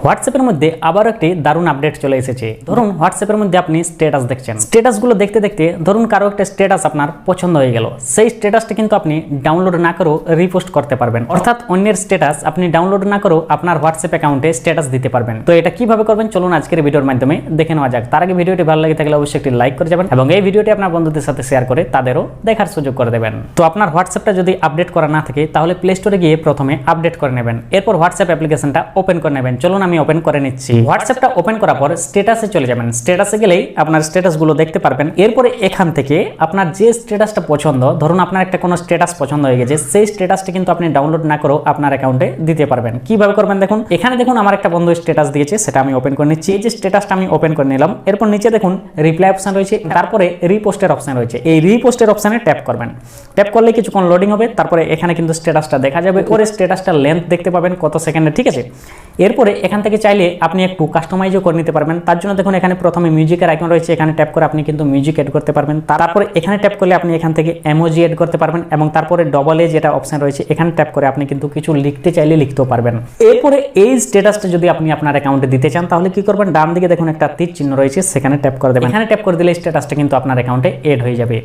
হোয়াটসঅ্যাপের মধ্যে আবার একটি দারুণ আপডেট চলে এসেছে। ধরুন হোয়াটসঅ্যাপের মধ্যে আপনি স্ট্যাটাস দেখছেন, স্ট্যাটাসগুলো দেখতে দেখতে ধরুন কারো একটা স্ট্যাটাস আপনার পছন্দ হয়ে গেল, সেই স্ট্যাটাসটা কিন্তু আপনি ডাউনলোড না করেও রিপোস্ট করতে পারবেন। অর্থাৎ অন্যের স্ট্যাটাস আপনি ডাউনলোড না করেও আপনার হোয়াটসঅ্যাপ অ্যাকাউন্টে স্ট্যাটাস দিতে পারবেন। তো এটা কিভাবে করবেন চলুন আজকের ভিডিওর মাধ্যমে দেখে নেওয়া যাক। তার আগে ভিডিওটি ভালো লাগে থাকলে অবশ্যই একটি লাইক করে যাবেন এবং এই ভিডিওটি আপনার বন্ধুদের সাথে শেয়ার করে তাদেরও দেখার সুযোগ করে দেবেন। তো আপনার হোয়াটসঅ্যাপটা যদি আপডেট করা না থাকে তাহলে প্লে স্টোরে গিয়ে প্রথমে আপডেট করে নেবেন, এরপর হোয়াটসঅ্যাপ অ্যাপ্লিকেশনটা ওপেন করে নেবেন। চলুন আমি ওপেন করে নিচ্ছি। হোয়াটসঅ্যাপটা ওপেন করার পর স্ট্যাটাসে চলে যাবেন। স্ট্যাটাসে গেলেই আপনার স্ট্যাটাসগুলো দেখতে পারবেন। এরপরে এখান থেকে আপনার যে স্ট্যাটাসটা পছন্দ, ধরুন আপনার একটা কোনো স্ট্যাটাস পছন্দ হয়ে গেছে, সেই স্ট্যাটাসটা কিন্তু আপনি ডাউনলোড না করেও আপনার অ্যাকাউন্টে দিতে পারবেন। কিভাবে করবেন দেখুন, এখানে দেখুন আমার একটা বন্ধু স্ট্যাটাস দিয়েছে, সেটা আমি ওপেন করে নিচ্ছি। এই যে স্ট্যাটাসটা আমি ওপেন করে নিলাম, এরপর নিচে দেখুন রিপ্লাই অপশন রয়েছে, তারপরে রিপোস্টের অপশন রয়েছে। এই রিপোস্টের অপশনে ট্যাপ করবেন। ট্যাপ করলে কিছুক্ষণ লোডিং হবে, তারপরে এখানে কিন্তু স্ট্যাটাসটা দেখা যাবে। পরে স্ট্যাটাসটার লেন্থ দেখতে পাবেন কত সেকেন্ডে, ঠিক আছে। এরপরে এখান থেকে চাইলে আপনি একটু কাস্টমাইজও করে নিতে পারবেন। তার জন্য দেখুন এখানে প্রথমে মিউজিকের আইকন রয়েছে, এখানে ট্যাপ করে আপনি কিন্তু মিউজিক এড করতে পারবেন। তারপরে এখানে ট্যাপ করলে আপনি এখান থেকে ইমোজি এড করতে পারবেন এবং তারপরে ডবল এ যেটা অপশন রয়েছে এখানে ট্যাপ করে আপনি কিন্তু কিছু লিখতে চাইলে লিখতেও পারবেন। এরপরে এই স্ট্যাটাসটা যদি আপনি আপনার অ্যাকাউন্টে দিতে চান তাহলে কি করবেন, ডান দিকে দেখুন একটা তীর চিহ্ন রয়েছে, সেখানে ট্যাপ করে দেবেন। এখানে ট্যাপ করে দিলে স্ট্যাটাসটা কিন্তু আপনার অ্যাকাউন্টে এড হয়ে যাবে।